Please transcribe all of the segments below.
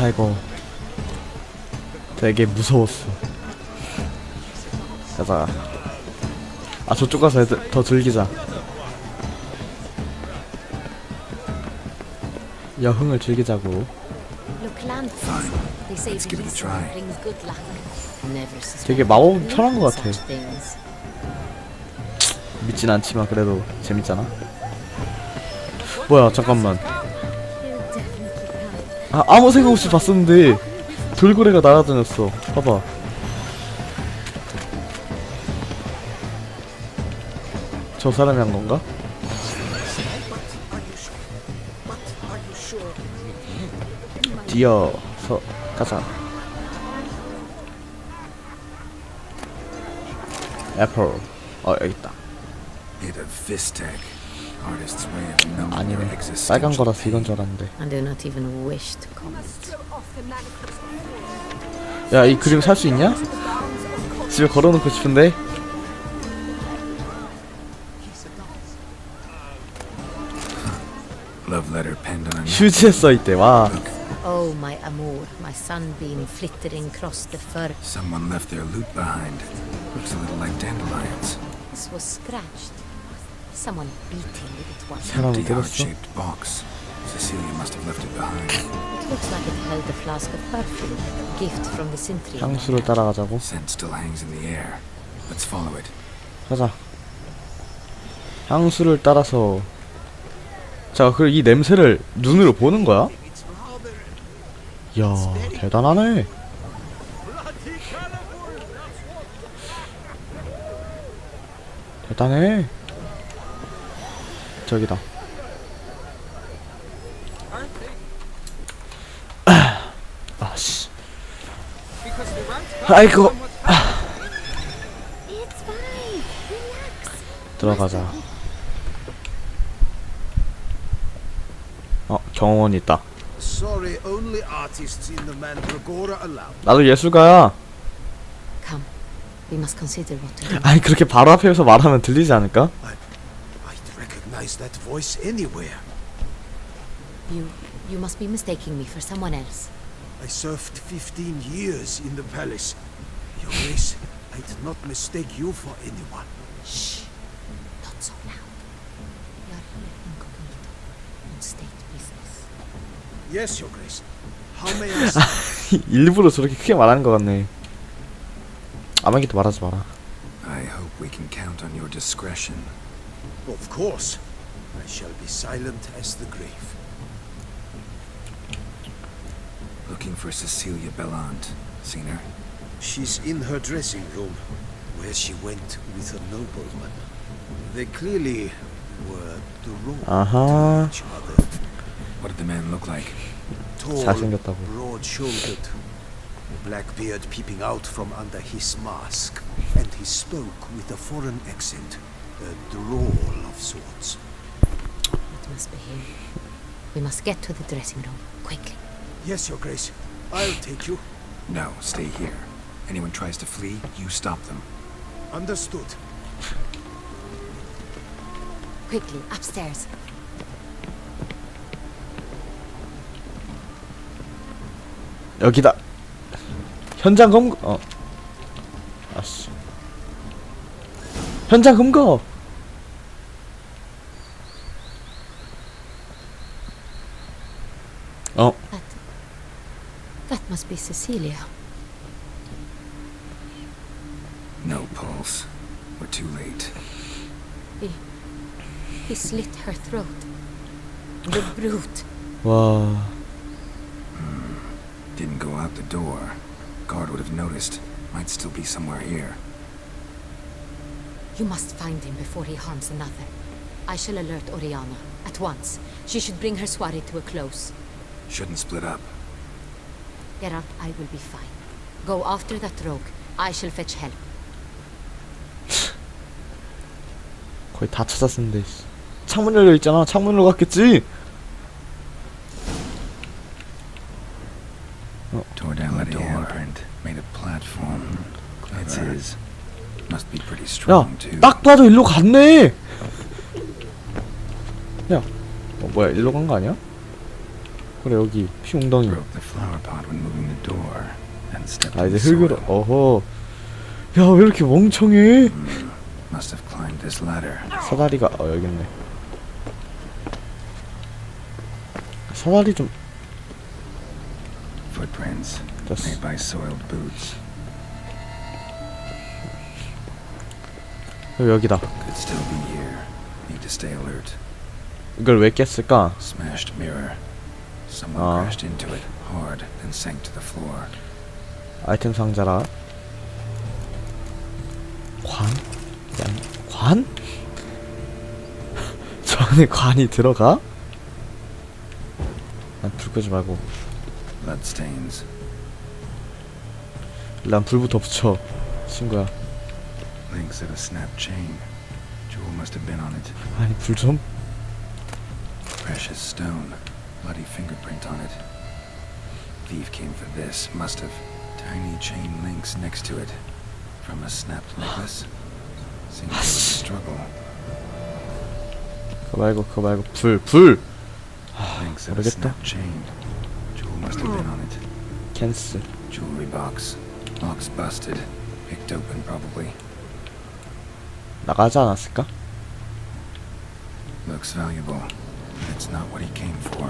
이거 되게 무서웠어. 가자. 아, 저쪽 가서 애들 더 즐기자. 여흥을 즐기자고. 되게 마법 편한 것 같아. 믿진 않지만 그래도 재밌잖아. 뭐야, 잠깐만. 아, 아무 생각 없이 봤었는데 돌고래가 날아다녔어. 봐봐. 저 사람이 한 건가? 뛰어서 가자. 애플. 여기 있다. 아니네. 빨간 거라서 이건 줄 알았는데. 야, 이 그림 살 수 있냐? 집에 걸어놓고 싶은데. 휴지에 써있대. 와. Oh, my amour, my sunbeam flittering across the fur. Someone left their loot behind. Looks a little like dandelions. This was scratched. Someone beating with it once. 사람을 Empty 때렸어? heart-shaped box. Cecilia must have left it behind. It looks like it held a flask of perfume, a gift from the sentry. 향수를 따라가자고. Scent still hangs in the air. Let's follow it. 가자. 향수를 따라서. 자, 그럼 이 냄새를 눈으로 보는 거야? 이야, 대단하네. 대단해. 저기다. 아씨. 아이고. 들어가자. 경호원 있다. 나도 예술가야. Come, we must consider what to do. 아니, 그렇게 바로 앞에서 말하면 들리지 않을까? I'd recognize that voice anywhere. You must be mistaking me for someone else. I served 15 years in the palace. Your Grace, I did not mistake you for anyone. Shh, not so loud. We are here incognito, on state business. Yes, Your Grace. How may I say? 일부러 저렇게 크게 말하는 것 같네. 아무것도 말하지 마라. I hope we can count on your discretion. Of course. I shall be silent as the grave. Looking for Cecilia Bellant. Seen her? She's in her dressing room, where she went with a nobleman. They clearly were drawn to each other. What did the man look like? Tall, 잘생겼다고. broad-shouldered, a black beard peeping out from under his mask, and he spoke with a foreign accent, a drawl of sorts. It must be him. We must get to the dressing room, quickly. Yes, Your Grace. I'll take you. No, stay here. Anyone tries to flee, you stop them. Understood. Quickly, upstairs. 여기다. 현장 검거. 아씨. 현장 검거. That must be Cecilia. No pulse. We're too late. He slit her throat. The brute. 와. Didn't go out the door. Guard would have noticed. Might still be somewhere here. You must find him before he harms another. I shall alert Oriana at once. She should bring her soiree to a close. Shouldn't split up. Geralt, I will be fine. Go after that rogue. I shall fetch help. 거의 다 찾았는데. 창문 열려 있잖아. 창문으로 갔겠지. Tore down the door and made a platform. It's his. Must be pretty strong too. 야, 딱 봐도 일로 갔네. 야, 뭐야, 일로 간 거 아니야? 그래 여기 피 웅덩이. Broke the flower pot when moving the door and stepped 아 in 이제 the 흙으로. soil. 어허. 야 왜 이렇게 멍청해? Must have climbed this ladder. 사다리가 여기 있네. 사다리 좀. Footprints 됐어. made by soiled boots. 여기다. Could still be here. Need to stay alert. 이걸 왜 깼을까? Smashed mirror. Someone crashed into it hard, then sank to the floor. 아이템 상자라. 관? 관? 저 안에 관이 들어가? 불 끄지 말고 Bloodstains. 일단 불부터 붙여 친구야. Links of a snapped chain. Jewel must have been on it. 아니 불 좀. Precious stone. Bloody fingerprint on it. Thief came for this. Must have. Tiny chain links next to it. From a snapped necklace. Seems there was a struggle. 그거 말고 불. Links of a 모르겠다. snapped chain. Jewel must have been on it. 캔슬. Jewelry box. Box busted. Picked open probably. 나가지 않았을까? Looks valuable. It's not what he came for.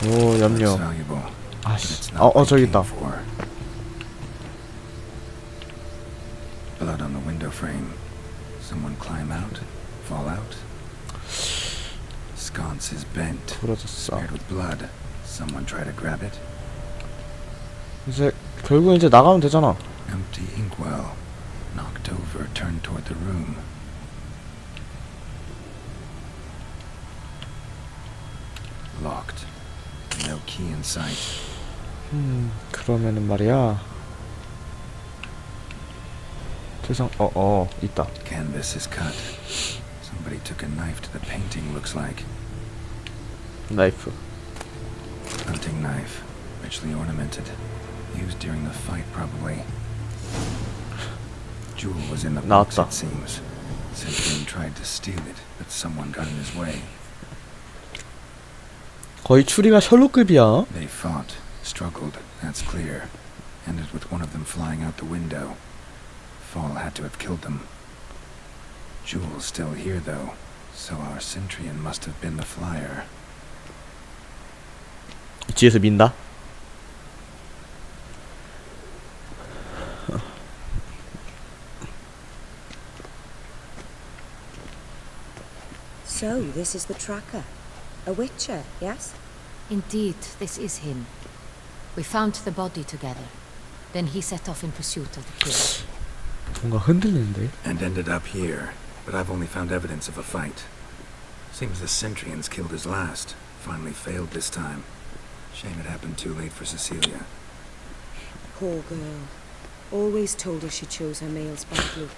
오 염료. Looks valuable. But 아씨. it's not what 저기 he 있다. came for. Blood on the window frame. Someone climb out? Fall out? Sconce is bent. 부러졌어. Smeared with blood. Someone try to grab it? 이제 결국 이제 나가면 되잖아. Empty inkwell. Knocked over, turned toward the room. Locked. No key in sight. 그러면은 말이야. 세상 있다. Canvas is cut. Somebody took a knife to the painting, looks like. 나이프. Hunting knife. Richly ornamented. Used during the fight, probably. Jewel was in the box, 나왔다. it seems. Centurion tried to steal it, but someone got in his way. 거의 추리가 셜록급이야. They fought, struggled, that's clear. Ended with one of them flying out the window. Fall had to have killed them. Jewel's still here, though, so our Centurion must have been the flyer. 뒤에서 민다. So, this is the tracker. A witcher, yes? Indeed, this is him. We found the body together. Then he set off in pursuit of the killer. 뭔가 흔들리는데. And ended up here, but I've only found evidence of a fight. Seems the Centurion's killed his last. Finally failed this time. Shame it happened too late for Cecilia. Poor girl. Always told her she chose her males badly.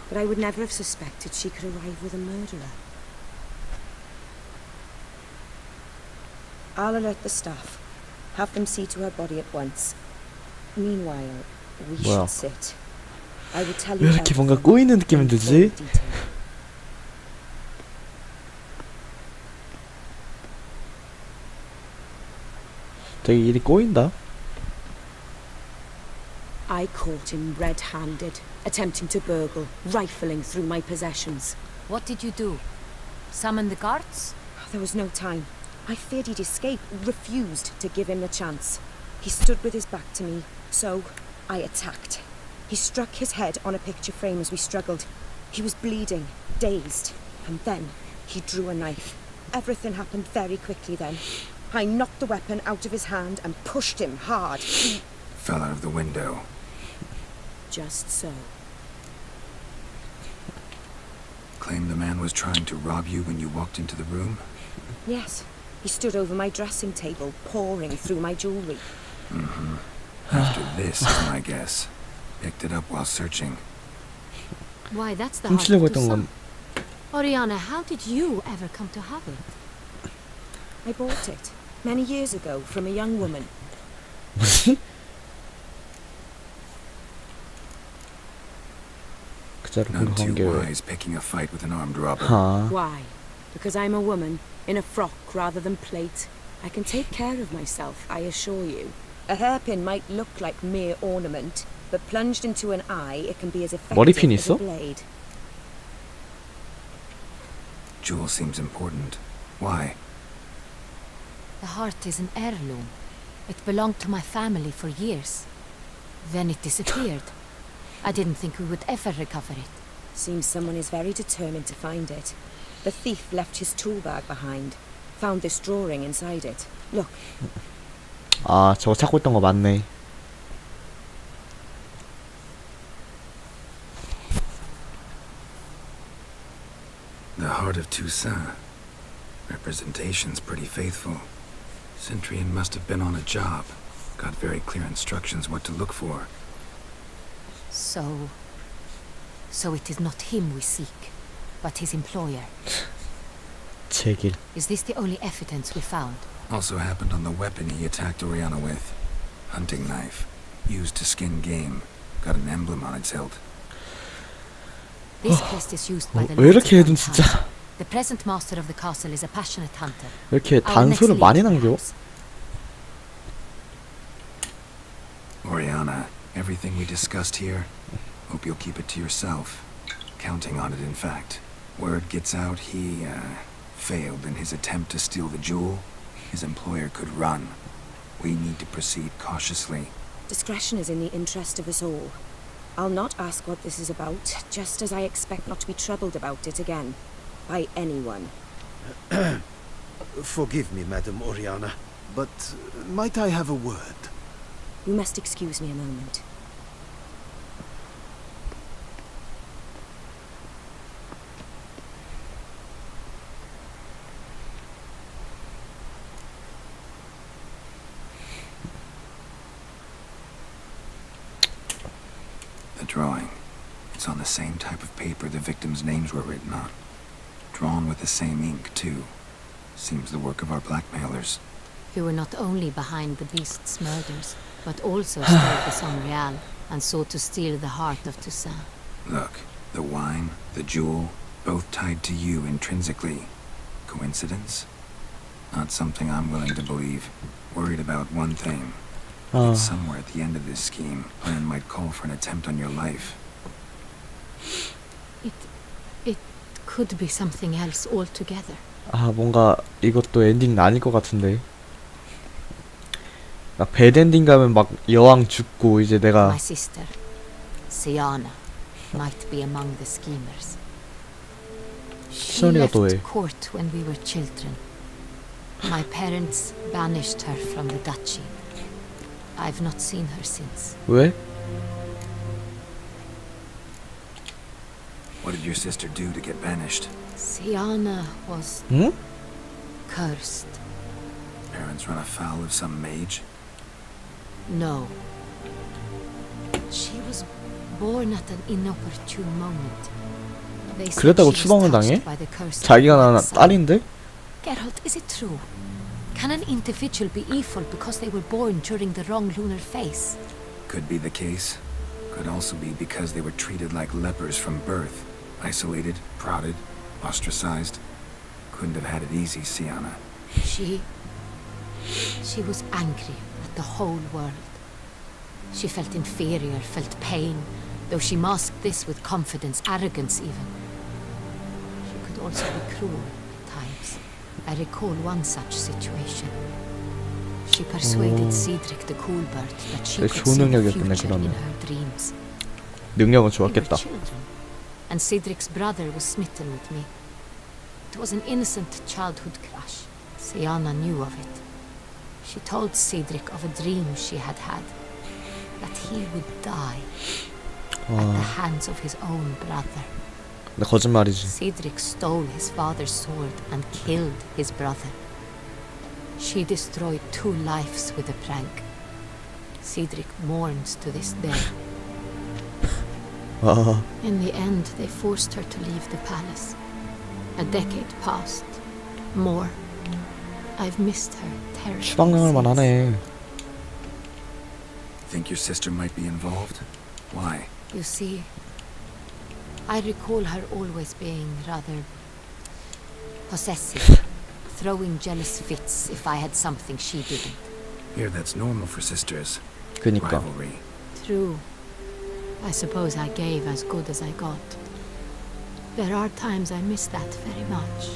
But I would never have suspected she could arrive with a murderer. I'll alert the staff. Have them see to her body at once. Meanwhile, we 뭐야? should sit. I will tell 왜 you 이렇게 뭔가 everything 꼬이는 느낌이 in 들지? full detail. 되게 일이 꼬인다. I caught him red-handed, attempting to burgle, rifling through my possessions. What did you do? Summon the guards? There was no time. I feared he'd escape, refused to give him the chance. He stood with his back to me, so I attacked. He struck his head on a picture frame as we struggled. He was bleeding, dazed, and then he drew a knife. Everything happened very quickly then. I knocked the weapon out of his hand and pushed him hard. He... Fell out of the window. Just so. Claimed the man was trying to rob you when you walked into the room? Yes, he stood over my dressing table, pouring through my jewelry. After this is my guess. Picked it up while searching. Why, that's the 훔치려고 heart of 했던 건 Oriana, how did you ever come to have it? I bought it many years ago from a young woman. 뭐지? 그 자로 None too 공격한 게 왜? wise picking a fight with an armed robber. 아, Why? Because I'm a woman, in a frock rather than plate. I can take care of myself, I assure you. A hairpin might look like mere ornament, but plunged into an eye, it can be as 머리핀 effective as a 있어? blade. Jewel seems important. Why? The heart is an heirloom. It belonged to my family for years. Then it disappeared. I didn't think we would ever recover it. Seems someone is very determined to find it. The thief left his tool bag behind. Found this drawing inside it. Look. 아, 저거 찾고 있던 거 맞네. The heart of Toussaint. Representation's pretty faithful. Centurion must have been on a job. Got very clear instructions what to look for. So it is not him we seek, but his employer. 제길. Is this the only evidence we found? Also happened on the weapon he attacked Oriana with. Hunting knife. Used to skin game. Got an emblem on its hilt. This crest is used by the 왜 lords 이렇게 of 해둔 Montana. 진짜 The present master of the castle is a passionate hunter. 왜 이렇게 Our next 단서를 많이 leader, 남겨? perhaps. Oriana, everything we discussed here, hope you'll keep it to yourself. Counting on it, in fact. Word gets out he, failed in his attempt to steal the jewel. His employer could run. We need to proceed cautiously. Discretion is in the interest of us all. I'll not ask what this is about, just as I expect not to be troubled about it again. By anyone. Forgive me, Madam Oriana, but might I have a word? You must excuse me a moment. The drawing. It's on the same type of paper the victims' names were written on. Drawn with the same ink, too. Seems the work of our blackmailers. Who were not only behind the beast's murders, but also stole the San Real and sought to steal the heart of Toussaint. Look, the wine, the jewel, both tied to you intrinsically. Coincidence? Not something I'm willing to believe. Worried about one thing. 아, Somewhere at the end of this scheme, plan might call for an attempt on your life. It could be something else altogether. 아 뭔가 이것도 엔딩 아닐 것 같은데. 막 배드 엔딩 가면 막 여왕 죽고 이제 내가 My sister, Siana, might be among the schemers. She 시연이가 left 또 왜? court when we were children. My parents banished her from the duchy. I've not seen her since. 왜? What did your sister do to get banished? Siana was 응? cursed. Parents run afoul of some mage? No. She was born at an inopportune moment. They said 그랬다고 she was 추방을 touched 당해? by the curse of 자기가 the 낳은 Black Sun. 딸인데? Geralt, is it true? Can an individual be evil because they were born during the wrong lunar phase? Could be the case. Could also be because they were treated like lepers from birth. Isolated, prodded, ostracized. Couldn't have had it easy, Siana. She was angry at the whole world. She felt inferior, felt pain, though she masked this with confidence, arrogance even. She could also be cruel at times. I recall one such situation. She persuaded Cedric the Coolbird that she 되게 could 좋은 see the 능력이었겠네, future in 그러면. her dreams. 능력은 We were 좋았겠다. children, and Cedric's brother was smitten with me. It was an innocent childhood crush. Siana knew of it. She told Cedric of a dream she had had, that he would die at the 아, hands of his own brother. 근데 거짓말이지. Cedric stole his father's sword and killed his brother. She destroyed 2 lives with a prank. Cedric mourns to this day. 아, In the end, they forced her to leave the palace. A decade passed. More. I've missed her terribly. 추방당할만 since. 하네. Think your sister might be involved? Why? You see, I recall her always being rather Possessive, throwing jealous fits if I had something she didn't. Here, that's normal for sisters. 그니까. Rivalry. True. I suppose I gave as good as I got. There are times I miss that very much.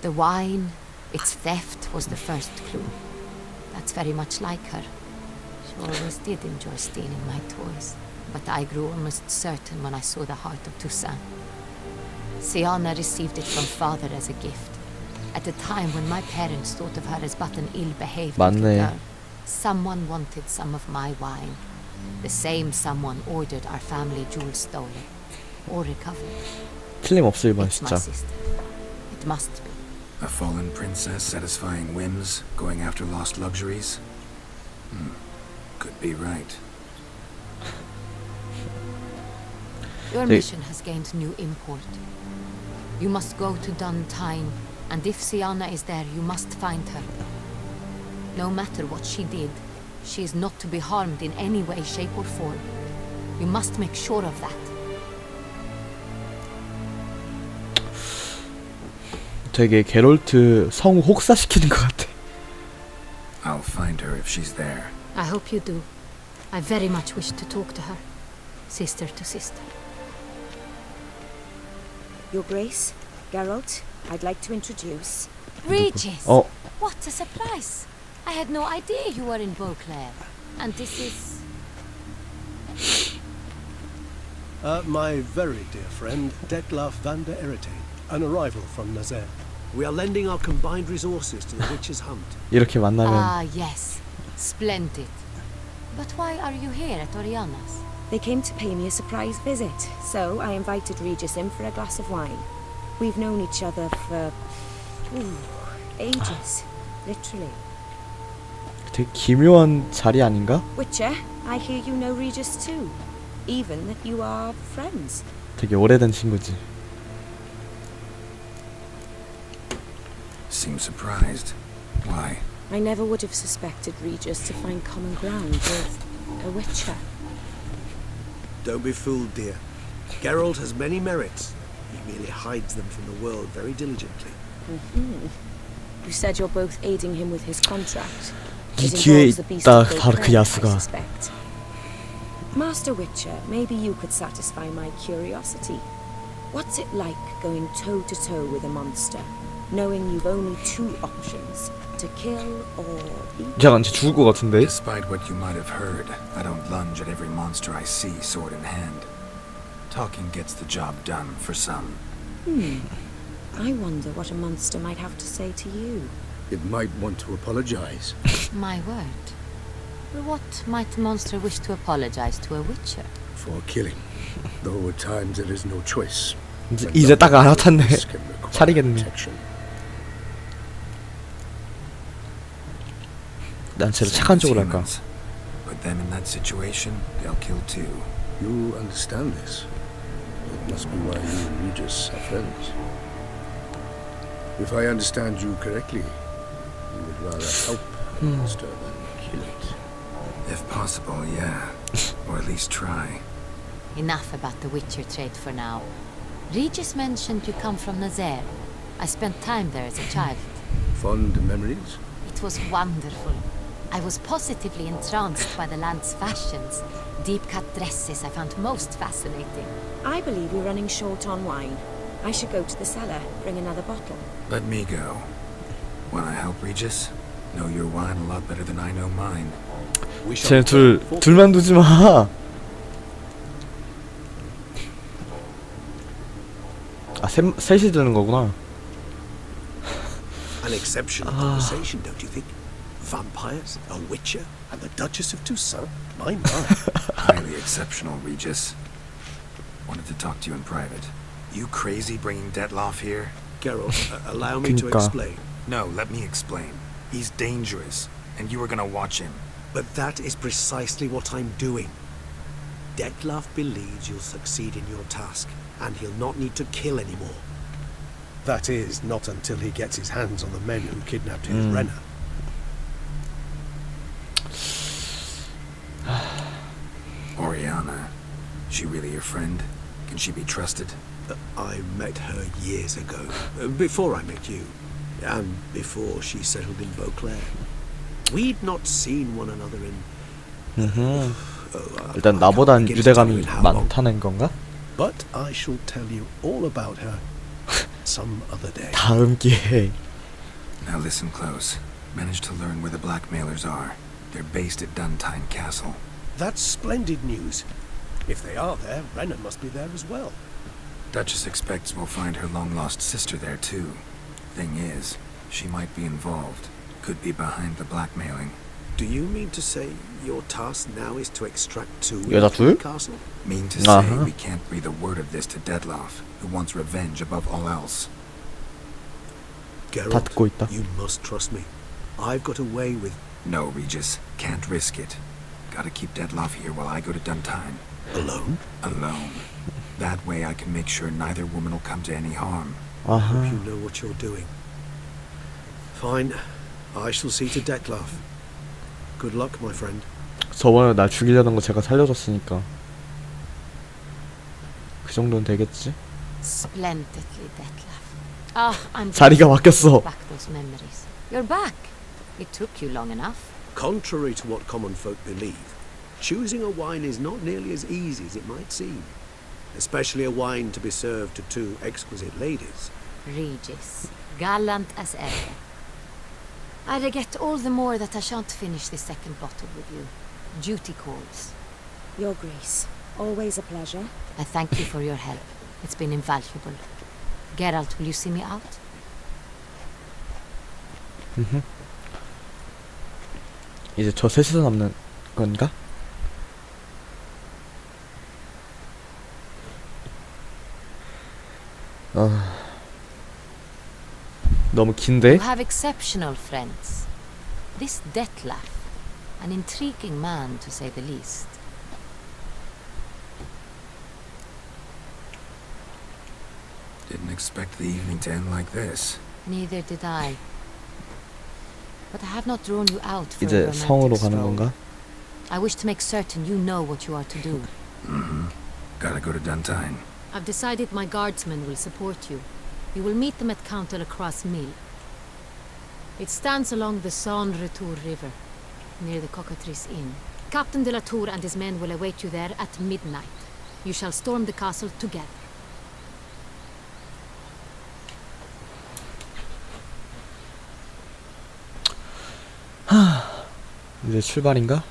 The wine, its theft, was the first clue. That's very much like her. She always did enjoy stealing my toys. But I grew almost certain when I saw the heart of Toussaint. Siana received it from father as a gift. At a time when my parents thought of her as but an ill-behaved little 맞네. girl. Someone wanted some of my wine. The same someone ordered our family jewels stolen. Or recovered. 틀림없어 이번 It's my 진짜. sister. It must be. A fallen princess satisfying whims, going after lost luxuries? Could be right. Your They- mission has gained new import. You must go to Duntine, and if Siana is there, you must find her. No matter what she did, she is not to be harmed in any way, shape or form. You must make sure of that. 되게 게롤트 성우 혹사시키는 것 같아. I'll find her if she's there. I hope you do. I very much wish to talk to her. Sister to sister. Your Grace, Geralt, I'd like to introduce... Regis! 어, What a surprise! I had no idea you were in Beauclair. And this is... My very dear friend, Detlef van der Eretain, an arrival from Nazaire. We are lending our combined resources to the witch's hunt. 이렇게 만나면 Ah, yes. Splendid. But why are you here at Oriana's? They came to pay me a surprise visit, so I invited Regis in for a glass of wine. We've known each other for... ages. Literally. 되게 기묘한 자리 아닌가? Witcher, I hear you know Regis too. Even that you are friends. 되게 오래된 친구지. Seems surprised. Why? I never would have suspected Regis to find common ground with a Witcher. Don't be fooled, dear. Geralt has many merits. He merely hides them from the world very diligently. You said you're both aiding him with his contract. 네 It 뒤에 involves the beast 있다 of 바로 그 Beauclair, I 야수가. suspect. Master Witcher, maybe you could satisfy my curiosity. What's it like going toe-to-toe with a monster, knowing you've only two options, to kill or eat? 잠깐 쟤 죽을 것 같은데? Despite what you might have heard, I don't lunge at every monster I see sword in hand. Talking gets the job done for some. I wonder what a monster might have to say to you. It might want to apologize. My word. What might the monster wish to apologize to a witcher? For killing. Though at times there is no choice. 이제 딱 알아탔네. This can require 차리겠네. protection. 난 쟤를 착한 Same as 쪽으로 할까? humans. Put them in that situation, they'll kill too. You understand this. It must be why you and Regis are friends. If I understand you correctly, you would rather help a monster than kill it. If possible, yeah. Or at least try. Enough about the witcher trade for now. Regis mentioned you come from Nazaire. I spent time there as a child. Fond memories? It was wonderful. I was positively entranced by the land's fashions. Deep-cut dresses I found most fascinating. I believe we're running short on wine. I should go to the cellar, bring another bottle. Let me go. Wanna help Regis? Know your wine a lot better than I know mine. We shall 쟤 둘만 두지 마. 아, 셋이 드는 거구나. An exceptional conversation, don't you think? Vampires, a witcher, and the Duchess of Toussaint. My. Highly exceptional, Regis. Wanted to talk to you in private. You crazy bringing Detlef here? Geralt, allow me to 그니까. explain. No, let me explain. He's dangerous, and you were gonna watch him. But that is precisely what I'm doing. Detlef believes you'll succeed in your task, and he'll not need to kill anymore. That is, not until he gets his hands on the men who kidnapped his Renner. Oriana, she really your friend? Can she be trusted? I met her years ago, before I met you, and before she settled in Beauclair. We'd not seen one another in... 일단 I 나보단 can't begin to tell 유대감이 you in how long. 많다는 건가? But I shall tell you all about her some other day. 다음 기회에. Now listen close. Managed to learn where the blackmailers are. They're based at Duntine Castle. That's splendid news. If they are there, Renan must be there as well. Duchess expects we'll find her long-lost sister there too. Thing is, she might be involved. Could be behind the blackmailing. Do you mean to say your task now is to extract two 여자 from the 둘? castle? Mean to say we can't breathe a word of this to Dettlaff, who wants revenge above all else. 다 Geralt, 듣고 있다. you must trust me. I've got a way with... No, Regis. Can't risk it. Gotta keep Dettlaff here while I go to Duntine. Alone? Alone. That way I can make sure neither woman will come to any harm. Hope 아하. you know what you're doing. Fine. I shall see to Dettlaff. Good luck, my friend. 저번에 날 죽이려는 거 제가 살려줬으니까 그 정도는 되겠지? Splendidly, Detlef. Ah, I'm 자리가 바뀌었어. back those memories. You're back. It took you long enough. Contrary to what common folk believe, choosing a wine is not nearly as easy as it might seem. Especially a wine to be served to two exquisite ladies. Regis, gallant as ever. I regret all the more that I shan't finish the second bottle with you. Duty calls. Your Grace, always a pleasure. I thank you for your help. It's been invaluable. Geralt, will you see me out? 이제 저 셋이서 남는 건가? 너무 긴데? You have exceptional friends. This Detlef, an intriguing man to say the least. Didn't expect the evening to end like this. Neither did I. But I have not drawn you out for a 이제 romantic 성으로 가는 stroll. 건가? I wish to make certain you know what you are to do. Gotta go to Duntine. I've decided my guardsmen will support you. You will meet them at Count de la Croix Mill. It stands along the Saône Retour River, near the Cockatrice Inn. Captain de la Tour and his men will await you there at midnight. You shall storm the castle together. 이제 출발인가?